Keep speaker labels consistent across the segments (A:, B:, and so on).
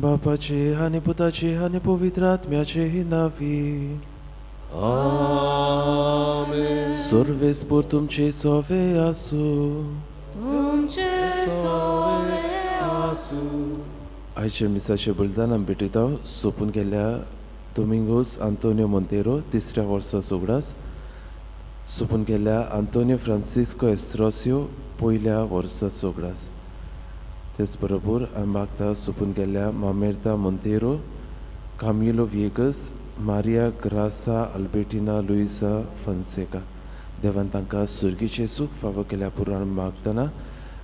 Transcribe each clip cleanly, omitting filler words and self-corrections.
A: बापाचे आणि पुताचे आणि पवित्र आत्म्याचेही नावी.
B: आमेन.
A: सर्वेस्पर तुमचे सोवे आसूं.
C: तुमचे सोवे आसूं.
A: आयचे मिसाचे बलिदान आमी भेटयता सोपून गेल्ल्या दोमिंगोस आंतोनियो मोंतेरो तिसऱ्या वर्सा सोगडास. सोपून गेल्ल्या आंतोनियो फ्रांसिस्को एस्ट्रोसियो पयल्या वर्सा सोगडास. तेच बरोबर आमी मागता सोपून गेल्ल्या मामेर्ता मोंतेरो, कामिलो विएगस, मारिया ग्रासा अल्बर्टिना लुइसा फॉन्सेका. देवान तांकां सुर्गीचें सूख फावो केल्या पुराण मागतना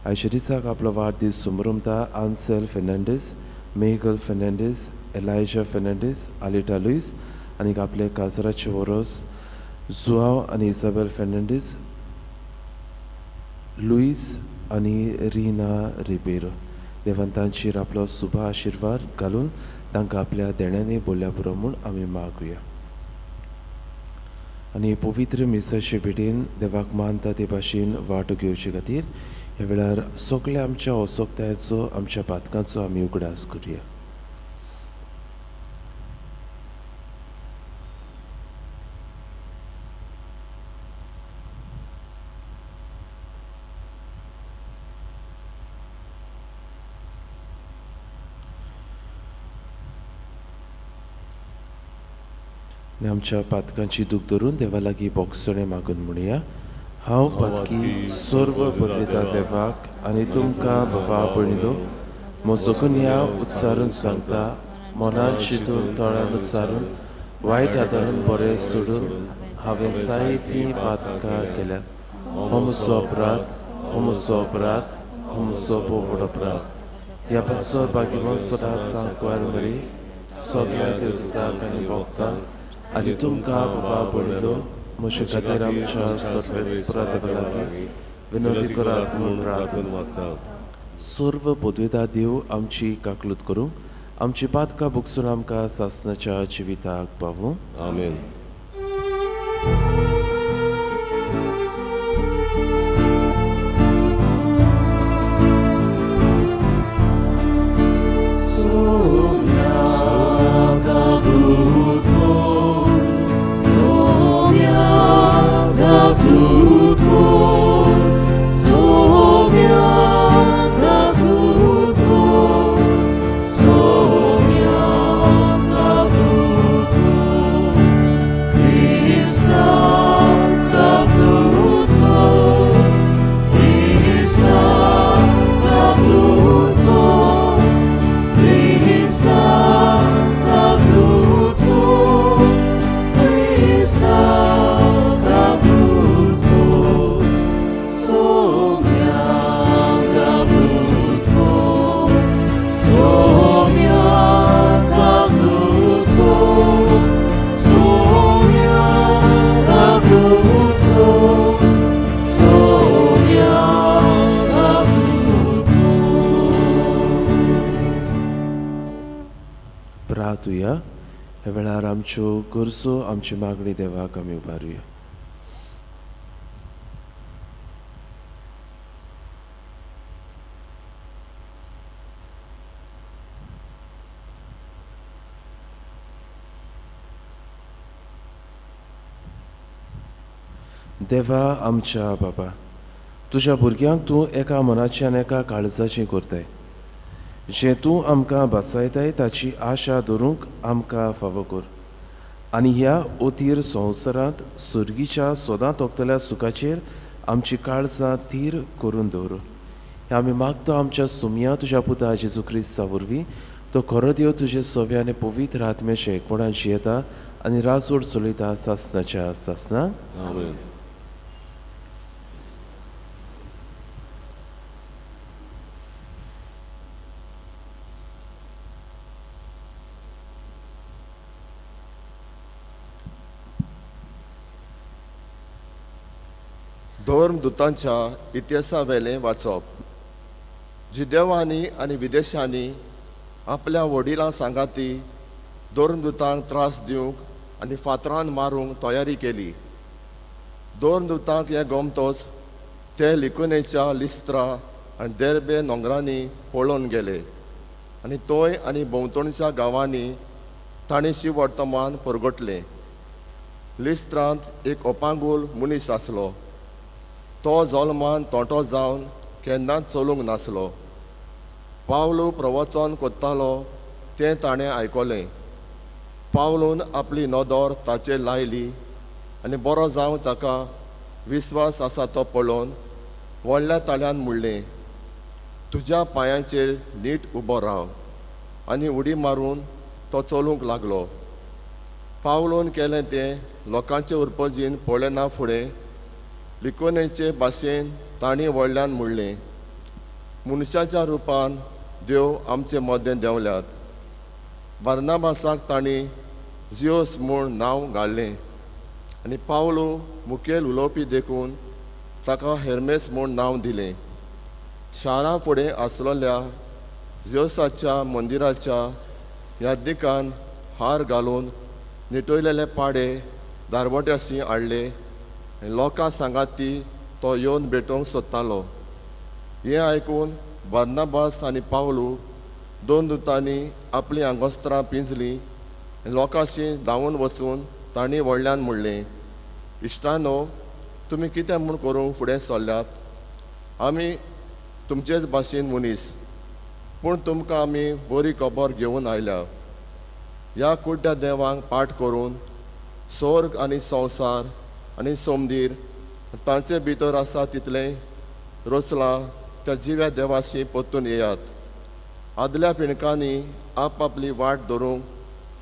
A: आयच्या दिसाक आपलो वाडदीस समरुमता आन्सेल फेर्नांडीस, मेगल फेर्नांडीस, एलायजा फेर्नांडीस, आलिटा लुइस आनी आपले काजराचे वरोस जुआव आनी इसाबेल फेर्नांडीस, लुइस आनी रिना रिबेरो. देवान तांचेर आपलो शुभ आशिर्वाद घालून तांकां आपल्या देण्यांनी बोल्ल्या पुरो म्हूण आमी मागुया. आनी पवित्र मिसाचे भेटेन देवाक मानता ते भाशेन वांटो घेवचे खातीर ह्या वेळार सगळ्या आमच्या ओसोकतायेचो आमच्या पातकांचो आमी उगडास करुया. आमच्या पातकांची दूख धरून देवा लागीं बोगसणे मागून म्हणुया. हांव पातकी सर्व पदविता देवाक आनी तुमकां भवा भयणीलो म्हजो गुन्या उच्चारून सांगता, मनांत चिंतून तोंडान उच्चारून वायट आदारून बरें सोडून हांवें जायतीं पातकां केल्यात. हो म्हजो अपराध, हो म्हजो अपराध, हो म्हजो बोवड अपराध. ह्या पासो बागिमो सदांच सांगवार मरी सगळ्या देवदूतांक आनी भक्तांक आनी तुमकां बाबा भयणीलो म्हजे खातीर आमच्या सर्वेस्परा देवा लागीं विनोदी करात म्हूण प्रार्थना
B: मागता.
A: सर्व पदविता देव आमची काकलूत करूंक आमची पातकां भोगसून आमकां सासणाच्या जिविताक पावूं.
B: आमेन.
A: प्रार्थुया. ह्या वेळार आमच्यो गरजो आमची मागणी देवाक आमी उबारुया. देवा आमच्या बाबा, तुज्या भुरग्यांक तूं एका मनाची आनी एका काळजाची करताय. जें तूं आमकां बसयताय ताची आशा धरूंक आमकां फावो कर आनी ह्या ओतीर संवसारांत सुर्गीच्या सोदां तोपतल्या सुखाचेर आमची काळजां थीर करून दवर. हें आमी मागता आमच्या सुमया तुज्या पुता जेजू क्रिस्ता वरवीं. तो खरो देव तुजे सोवे आनी पवित्र आत्म्याच्या एकपणान जियेता आनी राजवट चलयता सासणाच्या सासणाक.
B: आमेन. धर्मदुतांच्या इतिहासा वेलें वाचप. जिदेवांनी आनी विदेशांनी आपल्या वडिलां सांगाती धर्मदुतांक त्रास दिवंक आनी फातरान मारूंक तयारी केली. धर्मदुतांक हे गोमतोच ते लिकुनेच्या लिस्त्रा आनी देर्बे नोंगरांनी पळोवन गेले. आनी तोय आनी भोंवतणच्या गांवांनी ताणेशी वर्तमान परगटलें. लिस्त्रांत एक ओपांगूल मनीस आसलो. तो जल्मान तोंटो जावन केन्नाच चलूंक नासलो. पावलू प्रवचन कोत्तालो तें ताणें आयकलें. पावलून आपली नदर ताचेर लायली आनी बरो जावन ताका विस्वास आसा तो पळोवन व्हडल्या ताळ्यान म्हणलें, तुज्या पांयांचेर नीट उबो राव. आनी उडी मारून तो चलूंक लागलो. पावलून केलें तें लोकांचे उर्पजीन पळयना फुडें लिकोनेचे भाशेन तांणी व्हडल्यान म्हणलें, मनशाच्या रुपान देव आमचे मदें देंवल्यात. बार्नाबासाक तांणी जियोस म्हूण नांव घाल्लें आनी पावलू मुखेल उलोवपी देखून ताका हेर्मेस म्हूण नांव दिलें. शारा फुडें आसलेल्या जियोसाच्या मंदिराच्या यादीकान हार घालून निटयलेले पाडे दारवट्याशी हाडले आनी लोकां सांगाती तो येवन भेटोवंक सोदतालो. हें आयकून बार्नाबास आनी पावलू दोन दुतांनी आपलीं आंगोस्त्रां पिंजलीं आनी लोकांशी धांवून वचून तांणी व्हडल्यान म्हणलें, इश्टानो, तुमी कितें म्हूण करूंक फुडें सरल्यात? आमी तुमचेच भाशेन मनीस, पूण तुमकां आमी बरी खबर घेवन आयल्या. ह्या कुड्ड्या देवांक पाठ करून स्वर्ग आनी संवसार आनी सोमदीर तांचे भितर आसा तितलें रचलां त्या जिव्या देवाशी परतून येयात. आदल्या पिणकांनी आपआपली वाट धरूंक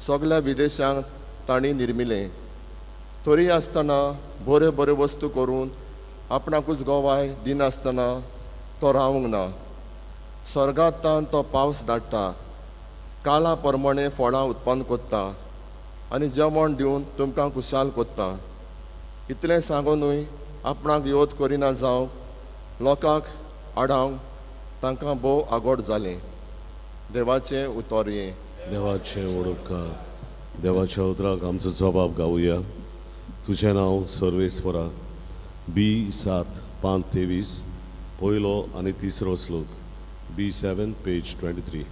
B: सगल्या विदेशांक तांणी निर्मिलें. तरी आसतना बऱ्यो बऱ्यो वस्तू करून आपणाकूच गोवाय दिनासतना तो रावूंक ना. स्वर्गांतान तो पावस धाडटा, काळा प्रमाणे फळां उत्पन्न कोत्ता आनी जेवण दिवन तुमकां खुशाल कोत्ता. इतलें सांगूनय आपणाक योद करिना जावं लोकांक आडावंक तांकां भोव आगोड जालें. देवाचें उतर हें.
D: देवाचें ओडपकार, देवाच्या उतराक आमचो जबाब गावुया. तुजें नांव सर्वेस्परा. B7:5-23 पयलो आनी तिसरो श्लोक. B7 page 23.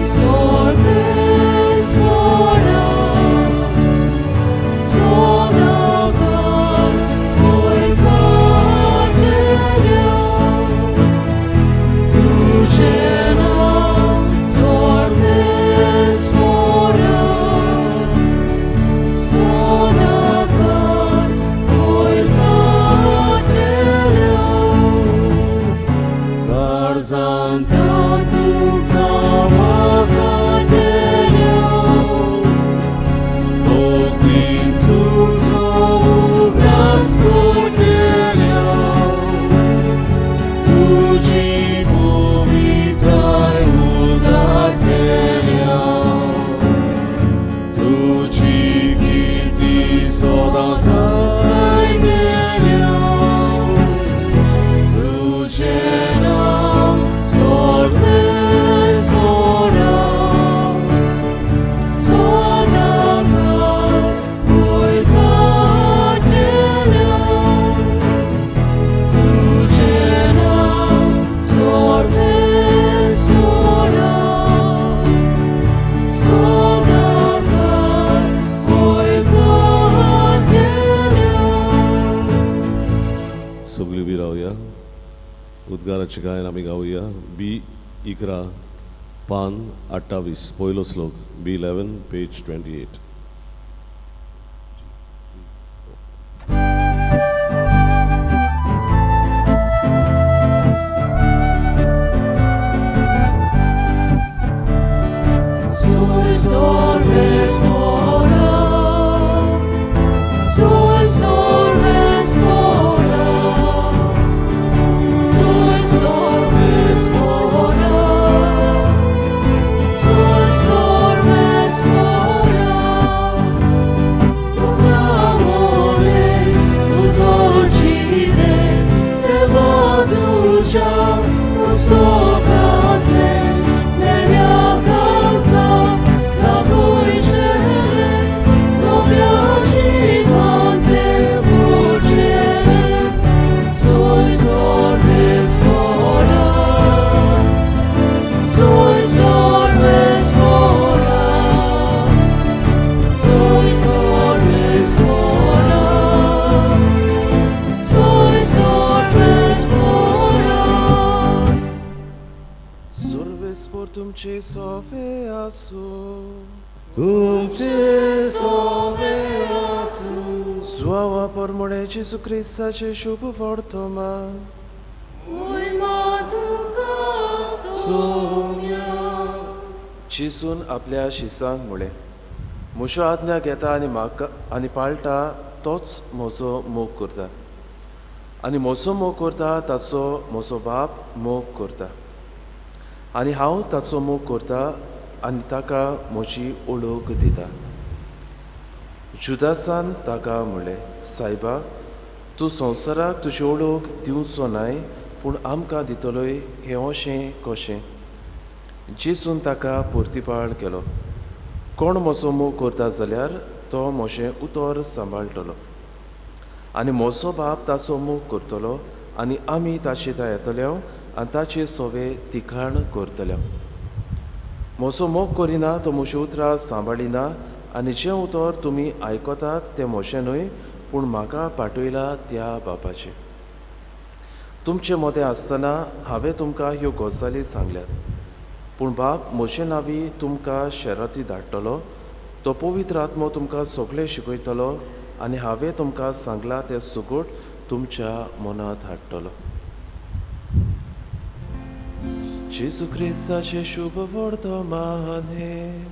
C: So
D: देवाचे गायन आमी गावया. B11 पान 28 पयलो श्लोक. B11 page 28.
A: तुमची सोवे आसू,
D: तुमचे सोवे आसूं.
A: Sława pormone Jezu Chrystacie शुभ वर्तमान. चिसून आपल्या शिसांक म्हळें, म्हज्यो आज्ञा घेता आनी म्हाका आनी पाळटा तोच म्हजो मोग करता. आनी म्हजो मोग करता ताचो म्हजो बाप मोग करता. आनी हांव ताचो मोग करता आनी ताका म्हजी ओळख दिता. जुदासान ताका म्हळें, सायबा, तूं संवसाराक तुजी ओळख दिवचो न्हय, पूण आमकां दितलोय हें अशें कशें. जेसून ताका परतीपाळ केलो. कोण म्हजो मोग करता जाल्यार तो म्हजें उतर सांबाळटलो. आनी म्हजो बाप ताचो मोग करतलो आनी आमी ताचे थंय येतल्यो आनी ताचे सोवे तिखाण करतल्यो. म्हजो मोग करिना तो म्हजी उतरां सांबाळिना आनी जें उतर तुमी आयकतात तें म्हजें न्हय, पूण म्हाका पाठयला त्या बापाचें. तुमचे मोदें आसतना हांवें तुमकां ह्यो गजाली सांगल्यात. पूण बाप म्हजे नांवी तुमकां शेरांती धाडटलो. तो पवित्र आत्मो तुमकां सगळें शिकयतलो आनी हांवें तुमकां सांगलां तें सुगूट तुमच्या मनांत हाडटलो. जेजू क्रिस्ताचें शुभ वर्तमान हें.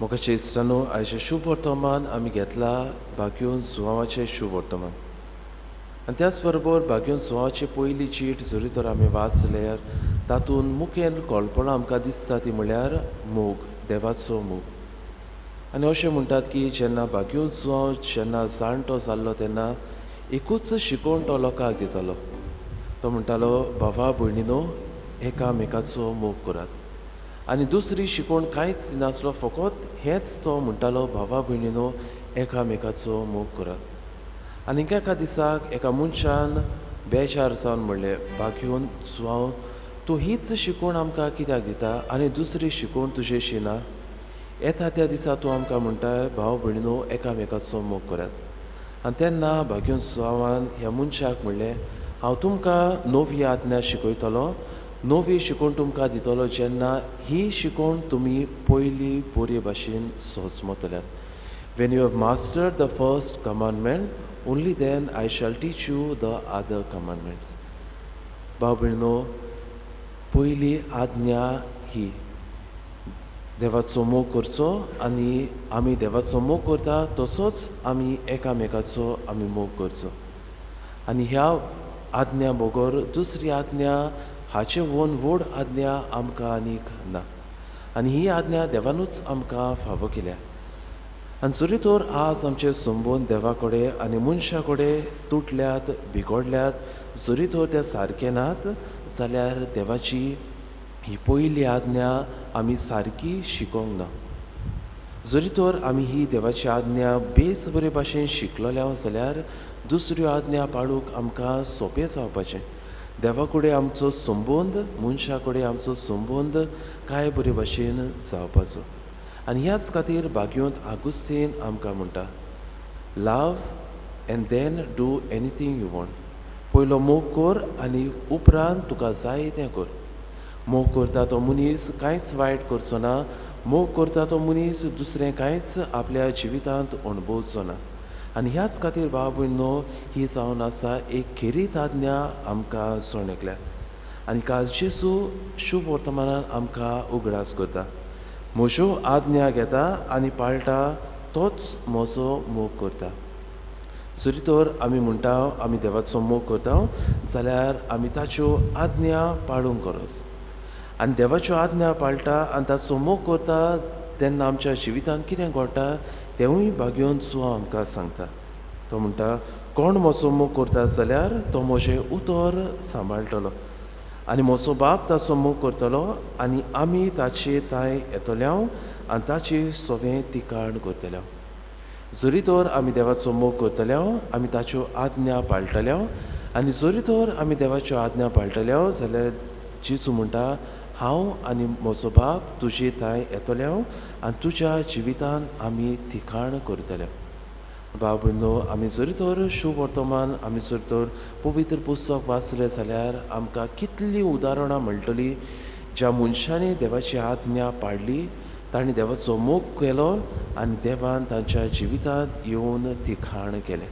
A: मोगाचे इश्टांनो, आयचें शुभ वर्तमान आमी घेतला भाग्योन सुवांवाचें शुभ वर्तमान. आनी त्याच बरोबर भाग्योन सुवांवाची पयली चीट जरी तर आमी वाचल्यार तातूंत मुखेल कळपणां आमकां दिसता ती म्हळ्यार मोग, देवाचो मोग. आनी अशें म्हणटात की जेन्ना भाग्योन सुवांव जेन्ना जाणटो जाल्लो तेन्ना एकूच शिकोवण तो लोकांक दितालो. तो म्हणटालो, भावा भयणीनो, एकामेकाचो मोग करात. आनी दुसरी शिकोवण कांयच दिनासलो, फकत हेंच तो म्हणटालो, भावा भयणीनो, एकामेकाचो मोग करात. आनी एका दिसाक एका मनशान बेजार जावन म्हणलें, भाग्योन सुवांव, तूं हीच शिकोवण आमकां कित्याक दिता आनी दुसरी शिकोवण तुजेशी ना? येता त्या दिसा तूं आमकां म्हणटाय, भाव भयणीनो, एकामेकाचो मोग करात. आनी तेन्ना भाग्योन सुवावान ह्या मनशाक म्हणलें, हांव तुमकां नवी आज्ञा शिकयतलो, नवी शिकोवण तुमकां दितलो, जेन्ना ही शिकोवण तुमी पयली बरे भाशेन समजतल्यात. When you have mastered the first commandment, only then I shall teach you the other commandments. भाव भयणीनो, पयली आज्ञा ही देवाचो मोग करचो आनी आमी देवाचो मोग करता तसोच आमी एकामेकाचो आमी मोग करचो. आनी ह्या आज्ञा बगर दुसरी आज्ञा हाचे व्हड आज्ञा आमकां आनीक ना. आनी ही आज्ञा देवानूच आमकां फावो केल्या. आनी जरी तर आज आमचे संबंद देवा कडेन आनी मनशा कडेन तुटल्यात, बिगडल्यात, जरी तर ते सारके नात जाल्यार देवाची ही पयली आज्ञा आमी सारकी शिकोंक ना. जरी तर आमी ही देवाची आज्ञा बेस बरे भाशेन शिकलोल्या जाल्यार दुसऱ्यो आज्ञा पाळूंक आमकां सोंपें जावपाचें. देवा कडेन आमचो संबंद, मनशा कडेन आमचो संबंद काय बरे भाशेन जावपाचो. आनी ह्याच खातीर बागयोंत आगुस्तीन आमकां म्हणटा, love and then do anything you want. पयलो मोग कर आनी उपरांत तुका जाय तें कर. मोग करता तो मनीस कांयच वायट करचो ना. मोग करता तो मनीस दुसरें कांयच आपल्या जिवितांत अणभवचो ना. आनी ह्याच खातीर भाव भयणो, ही जावन आसा एक खेरीत आज्ञा आमकां सोणेकल्या. आनी काल जेजू शुभ वर्तमानान आमकां उगडास करता. म्हज्यो आज्ञा घेता आनी पाळटा तोच म्हजो मोग करता. जरी तर आमी म्हणटा आमी देवाचो मोग करता, जाल्यार आमी ताच्यो आज्ञा पाळूंक गरज. आनी देवाच्यो आज्ञा पाळटा आनी ताचो मोग करता तेन्ना आमच्या जिवितांत कितें घडटा तेंवूय बागयोंतचो आमकां सांगता. तो म्हणटा, कोण म्हजो मोग करता जाल्यार तो म्हजें उतर सांबाळटलो आनी म्हजो बाप ताचो मोग करतलो आनी आमी ताचे ताय येतल्या आनी ताची सगळें तिकाण करतल्या. जरी तर आमी देवाचो मोग करतल्या, आमी ताच्यो आज्ञा पाळटल्या. आनी जरी तर आमी देवाच्यो आज्ञा पाळटल्या जाल्यार जेजू म्हणटा, हांव आनी म्हजो बाप तुजे थंय येतल्या आनी तुज्या जिवितांत आमी तिकाण करतले. भाव भयणो, आमी जरी तर शुभ वर्तमान आमी जरी तर पवित्र पुस्तक वाचलें जाल्यार आमकां कितलीं उदाहरणां मेळटलीं ज्या मनशांनी देवाची आज्ञा पाळली, तांणी देवाचो मोग केलो आनी देवान तांच्या जिवितांत येवन तिकाण केलें.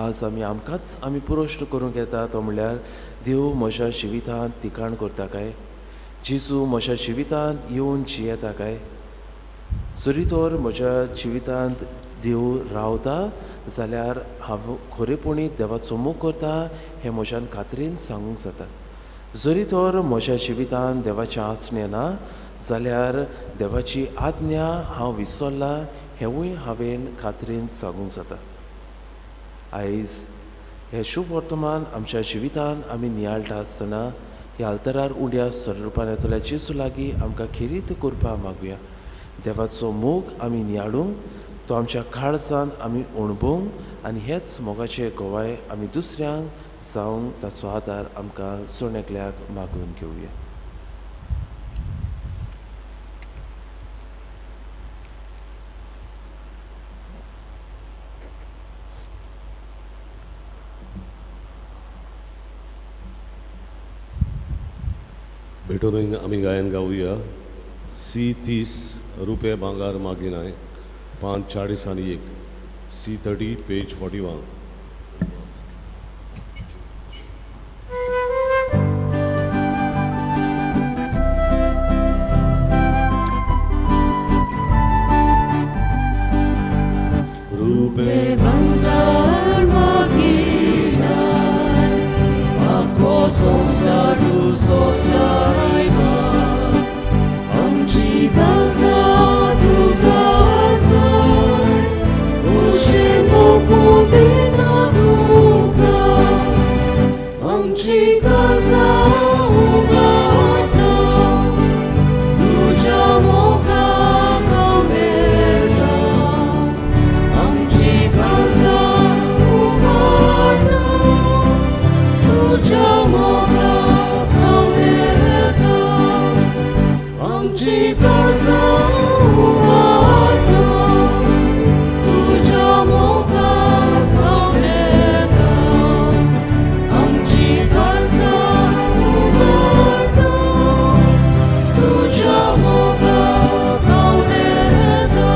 A: आज आमी पुरोश्ट करूंक येता तो म्हणल्यार देव म्हज्या जिवितांत तिकाण करता काय? जेजू म्हज्या जिवितांत येवन जियेता काय? जरी तर म्हज्या जिवितांत देव रावता जाल्यार हांव खरेपणी देवाचो मोग करता हें म्हज्यान खात्रीन सांगूंक जाता. जरी तर म्हज्या जिवितांत देवाचें आसणें ना जाल्यार देवाची आज्ञा हांव विसरला हेंवूय हांवें खात्रीन सांगूंक जाता. आयज हें शुभ वर्तमान आमच्या जिवितांत आमी नियाळटा आसतना ह्या आल्तरार उड्या स्वरुपान येतल्या जेजू लागीं आमकां खेरीत करपा मागुया. देवाचो मोग आमी नियाळूंक, तो आमच्या काळजांत आमी अणभवूंक आनी हेच मोगाचें गोवाय आमी दुसऱ्यांक जावंक ताचो आदार आमकां सोणेकल्याक मागून घेवया.
D: भेटून आमी गायन गावया. C30 रुपये भांगार मागिनाय 5:40 आनी 1. C30 page 41.
C: Rupe bangar magina, ako sosadu sosarayma, amchi gaza tu gaza, ushe mo pudina duga, amchi gaza ugata, tuja moga gaveta, amchi gaza ugata, tuja moga gaveta, amchi gaza ugata, tuja moga gaveta, amchi gaza ugata, tuja moga gaveta.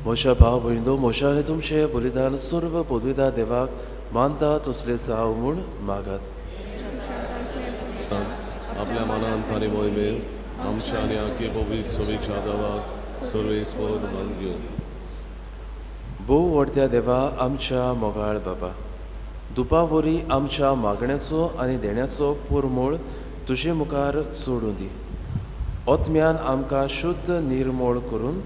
A: म्हज्या भाव भयणो, म्हज्या आनी तुमचें बलिदान सर्व पदवीदार देवाक मानता तसलें जाव म्हूण मागात.
D: आपल्या मनांत आनी मोहिमेंत आमच्या आनी आखी पवित्र सभेच्या देवाक सर्वेस्पर मान घेवन.
A: भोव व्हडत्या देवा, आमच्या मोगाळ बाबा, दुपावरी आमच्या मागण्याचो आनी देण्याचो पुरमोळ तुजे मुखार सोडून दी. ओतम्यान आमकां शुद्ध निर्मळ करून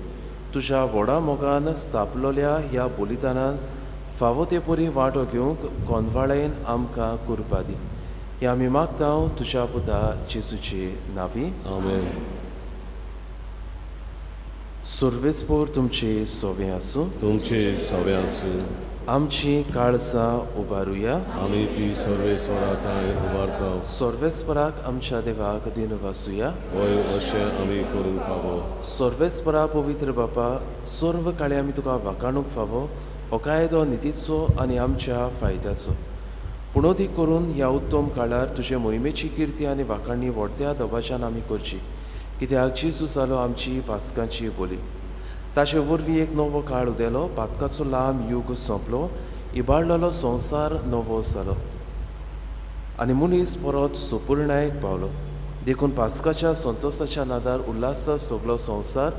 A: तुज्या व्हडा मोगान स्थापलोल्या ह्या बलिदानान फावो ते परी वांटो घेवंक कोंदवाळेन आमकां करपा दी. हें आमी मागता तुज्या पुता जेजूचे नांवी.
D: आमेन.
A: सर्वेस्पोर तुमचे सोवे आसूं.
D: तुमचे सवे आसूं.
A: आमची काळजां उबारुया.
D: आमी ती सर्वेस्वराताय उबारता.
A: सर्वेस्पराक आमच्या देवाक दिन वासुया.
D: वय अशें आमी करूंक फावो.
A: सर्वेस्परा पवित्र बापा, सर्व काळी आमी तुका वाखाणूक फावो, हो कायदो नितीचो आनी आमच्या फायद्याचो. पुणोदी करून ह्या उत्तम काळार तुजे मोहिमेची किर्ती आनी वाखाणणी व्हडत्या दबाच्यान आमी करची, कित्याक जेजू जालो आमची पासकांची बोली. ताचे वरवीं एक नवो काळ उदेलो, पातकाचो लांब युग सोंपलो, इबाडलेलो संवसार नवो जालो आनी मनीस परत सुपूर्णायेक पावलो. देखून पासकाच्या संतोशाच्या नादार उल्हासा सगलो संवसार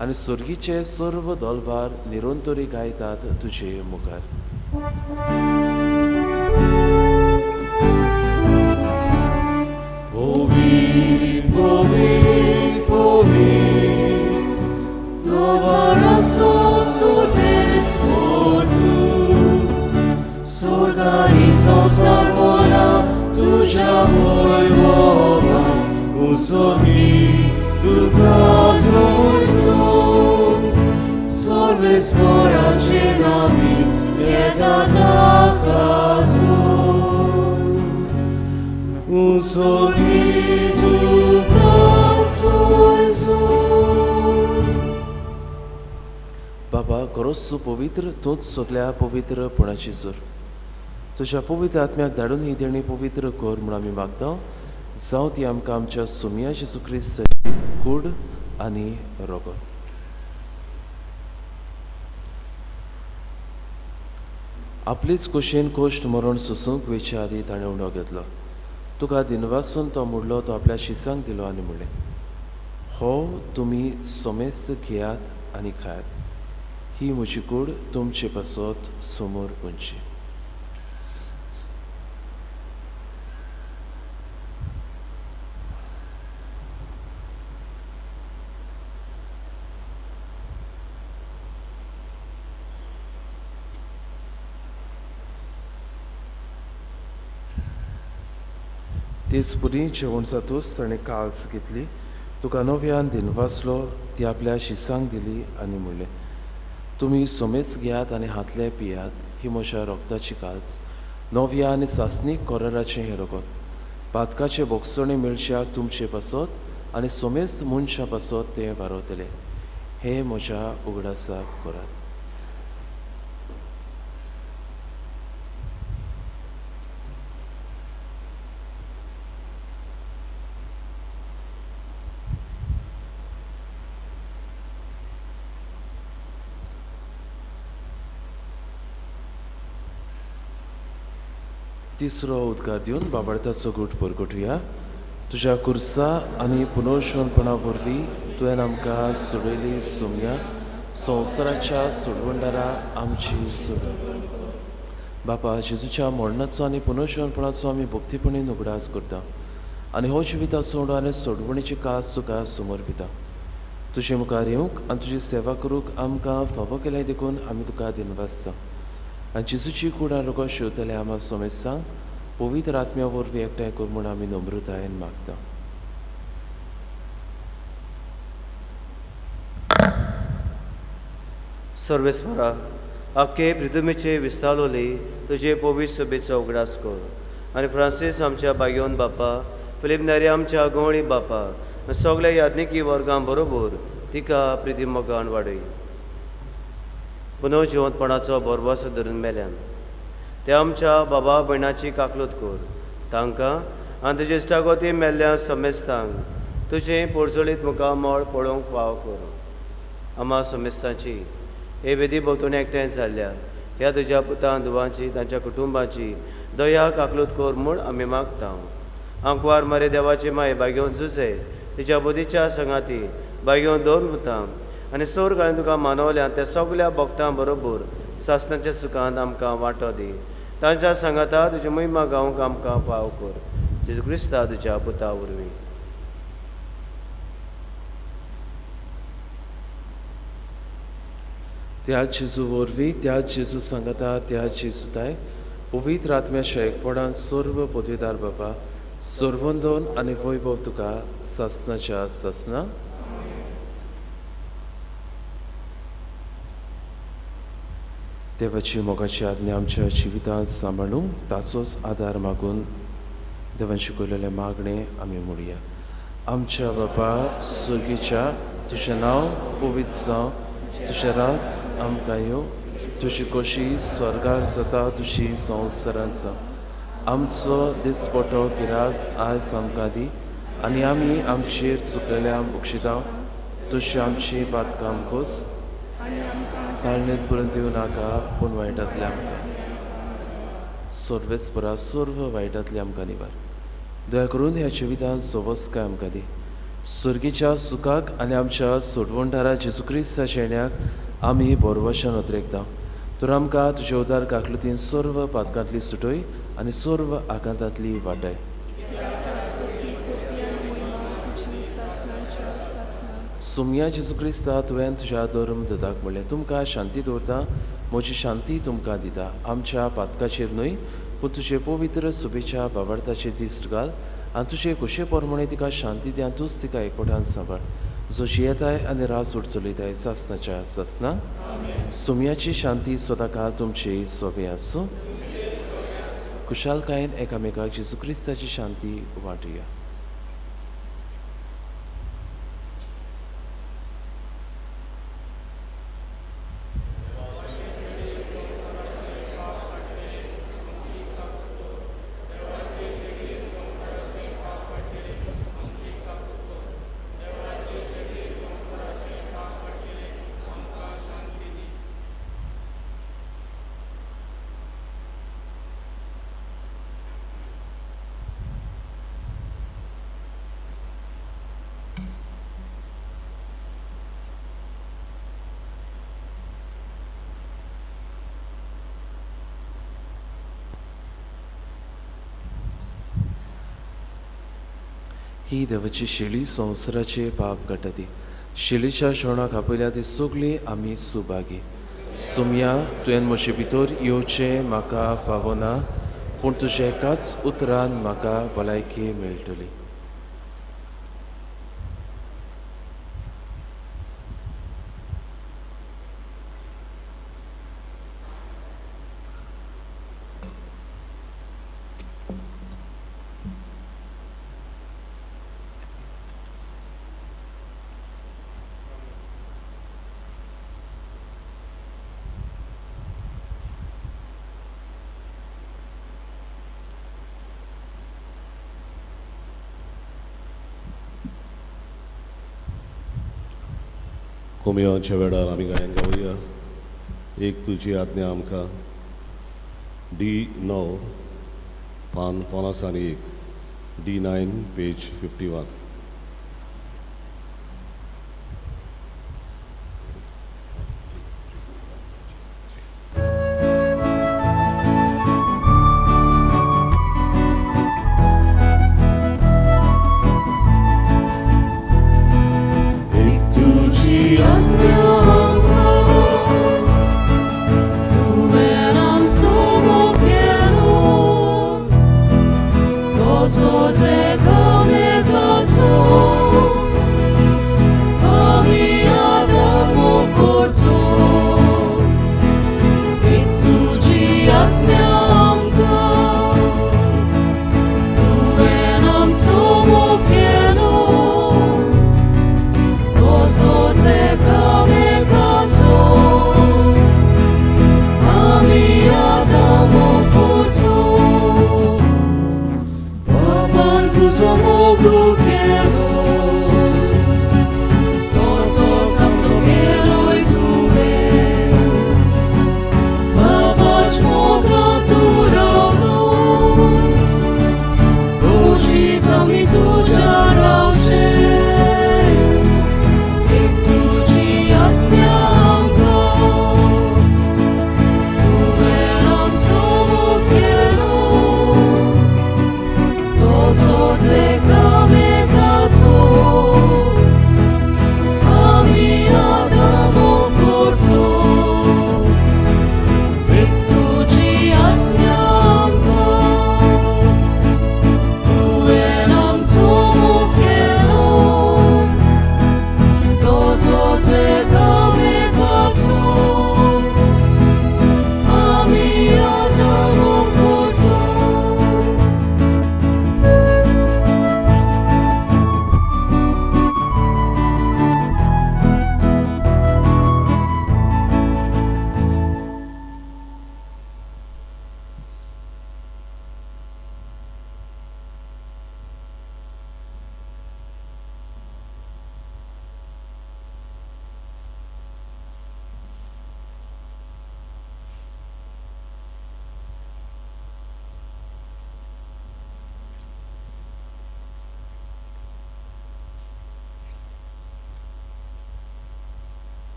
A: आनी सर्गीचे सर्व दलबार निरंतरी गायतात तुजे मुखार.
C: Povit, povit, povit, Dobaranco surbes portu, Sorgari संसार बोला तुझ्या वैभवा, उसोनी तुका सोसून, सर्वेस्वराचे नामी येतात आकाशून. Usoni tuka soysun.
A: बाबा, गरजसो पवित्र तूंच सगल्या पवित्रपणाची जोर. तुज्या पवित्र आत्म्याक धाडून ही देणी पवित्र कर म्हूण आमी मागता. जावं ती आमकां आमच्या सुमया जेजू क्रिस्ताची कूड आनी रगत. आपलीच कुशीन कोश्ट मरण सोसूंक वेच्या आदी ताणें उणो घेतलो. तुका दिनवासून तो मोडलो, तो आपल्या शिसांक दिलो आनी म्हणलें, हो तुमी सोमेस घेयात आनी खायात. ही म्हजी कूड तुमचे पासत समोर उंची. तेच पुरी जेवण जातूच ताणें काल्स घेतली, तुका नव्यान दिनवासलो, ती आपल्या शिसांक दिली आनी म्हणलें, तुमी सोमेच घेयात आनी हातले पियात. ही म्हज्या रोगताची काल्स, नव्या आनी सासनीक कोराराचें हें रगत. पातकाचे बोगसणे मेळच्याक तुमचे पासत आनी सोमेस मनशा पासत तें वारवतलें. हे म्हज्या उगडासाक करात. तिसरो उद्गार दिवन बाबार्थाचो गूट परगटुया. तुज्या कुर्सा आनी पुनर्शोनपणा वरवीं तुवें आमकां सोडयली सुमया, संवसाराच्या सोडवंडारा आमची सोड. बापा, जेजूच्या मरणाचो आनी पुनर्शोनपणाचो आमी भक्तीपणीन उगडास करता आनी हो जिविताचो उडो आनी सोडवणीची कास तुका समोर भिता. तुजे मुखार येवंक आनी तुजी सेवा करूंक आमकां फावो केलें देखून आमी तुका दिनवासता. आनी जेजूची कूड आनी रगत शिंवतले आमा सोमेसांक पवित्र आत्म्या वरवीं एकठांय कर म्हूण आमी नम्रतायेन मागता.
E: सर्वेस्वरा, आख्खे पृथ्वीचे विस्तारलोली तुजे पवित्र सभेचो उगडास कर. आनी फ्रांसीस आमच्या बागेवन बापा, फिलीप नेरी आमच्या गवळी बापा, सगल्या याज्ञिकी वर्गां बरोबर तिका प्रिती मोगान वाडय. पुनर्जिवंतपणाचो बोरवास धरून मेल्यान ते आमच्या बाबा भयणाची काकलूत कर. तांकां आनी तुजे इश्टागोती मेल्ल्या समेस्तांक तुजें पोरचोळीत मुखामळ पळोवंक फाव कर. आमा समेस्तांची हे वेदी भोंवतणी एकठांय जाल्ल्या ह्या तुज्या पुतां दुवांची तांच्या कुटुंबाची दया काकलूत कर म्हूण आमी मागता. आंकवार मारे देवाची माय बागेवन झुजे तिच्या बुदीच्या संगाती बागेवन दोन पुतां आनी सोर घालून तुका मानवल्यान त्या सगल्या भक्तां बरोबर सासणाच्या सुखांत आमकां वांटो दी. तांच्या सांगाता तुजी महिमा गावंक आमकां फाव कर. जेजू क्रिस्ता तुज्या पुता वरवीं.
A: त्याच जेजू वरवीं, त्याच जेजू सांगाता, त्याच जेजूताय पवित्र आत्म्याच्या एकपणान सर्व पदवीदार बाबा, सर्वंदोन आनी वैभव तुका सासणाच्या सासना. देवाची मोगाची आज्ञा आमच्या जिवितांत सांबाळूंक ताचोच आदार मागून देवान शिकयलेले मागणे आमी म्हणुया. आमच्या बापा सुर्गीच्या तुजें नांव पवित्र जावं, तुजें रास आमकां येवं, तुजी खोशी स्वर्गार जाता तुजी संवसारांत जावं. आमचो दिसपटो गिरास आयज आमकां दी आनी आमी आमचेर चुकलेल्या बक्षिता तुजी आमची पातकां आमकोस ताळणेत पर्यंत येवं नाका पूण वायटांतले आमकां सर्वेस्परा सर्व वायटांतले आमकां निवार. दया करून ह्या जिवितांत सवस्काय आमकां दी. सुर्गीच्या सुखाक आनी आमच्या सोडवणदारा जेजू क्रिस्ताच्या येण्याक आमी बोरवशान उद्रेकता. तर आमकां तुजे उदार काकलुतीन सर्व पातकांतली सुटय आनी सर्व आकांतांतली वाटाय. सुमया जेजू क्रिस्ता तुवें तुज्या धर्म दताक म्हणलें तुमकां शांती दवरता, म्हजी शांती तुमकां दिता. आमच्या पातकाचेर न्हय पूण तुजे पवित्र सुबेच्या बाबार्थाचेर दिश्ट घाल आनी तुजे खुशे प्रमाणे तिका शांती दियान तूंच तिका एकवटान सांबाळ. जो जियेताय आनी रास उठ चलयताय सासनाच्या सासना. सुमयाची शांती सदां काळ तुमची सोबे आसूं. खुशालकायेन एकामेकाक जेजू क्रिस्ताची शांती वांटुया. ही देवाची शिळी संवसाराचे पाप काडटा ती. शिळेच्या शोणाक आपयल्या ती सगळीं आमी सुभागी. सुमया तुवें म्हजे भितर येवचें म्हाका फावो ना पूण तुज्या एकाच उतरान म्हाका भलायकी मेळटली.
D: कोमयोनच्या वेळार आमी गायन गावया. एक तुजी आज्ञा आमकां D9 पान 51 D9 page 51.
C: So take a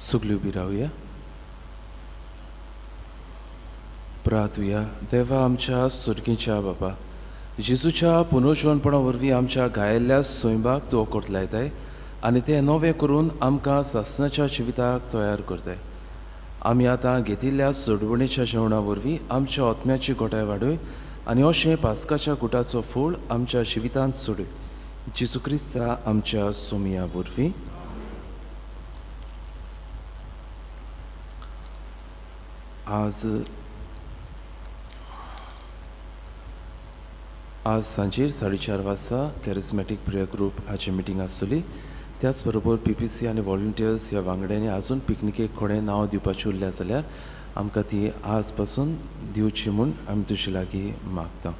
A: सगळी उबी रावया. प्रार्थुया. देवा आमच्या सुर्गीच्या बाबा, जेजूच्या पुनर्जीवनपणा वरवीं आमच्या घायल्ल्या सोयंबाक तूं ओकोट लायताय आनी तें नवें करून आमकां सासणाच्या जिविताक तयार करताय. आमी आतां घेतिल्ल्या सोडवणेच्या जेवणा वरवीं आमच्या आत्म्याची गोठाय वाडय आनी अशें पास्काच्या गुटाचो फूल आमच्या जिवितांत चडय. जेजू क्रिस्ता आमच्या सोमिया वरवीं. आज सांजेर 4:30 वाजता कॅरिझमॅटीक प्रेयर ग्रूप हाची मिटींग आसतली. त्याच बरोबर PPC आनी व्हॉलंटियर्स ह्या वांगड्यांनी आजून पिकनिकेक कोणें नांव दिवपाचें उरल्या जाल्यार आमकां ती आज पासून दिवची म्हूण आमी तुजे लागीं मागता.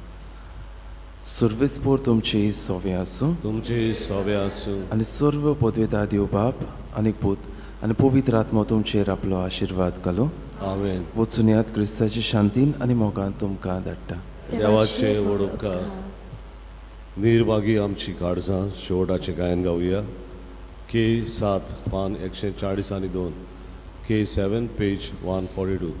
A: सर्वीस पोर तुमची सोवे आसूं
D: तुमची सोवे आसूं
A: आनी सर्व पदवेदार देव बाप आनी पूत आनी पवित्र आत्मा तुमचेर आपलो आशिर्वाद घालूं.
D: आमेन.
A: वचून यात क्रिस्ताची शांतीन आनी मोगान तुमकां धाडटा.
D: देवाचे व्हड उपकार. निर्भागी आमची काळजां शेवटाचें गायन गावया. K7 पान 142 K7 पेज 142.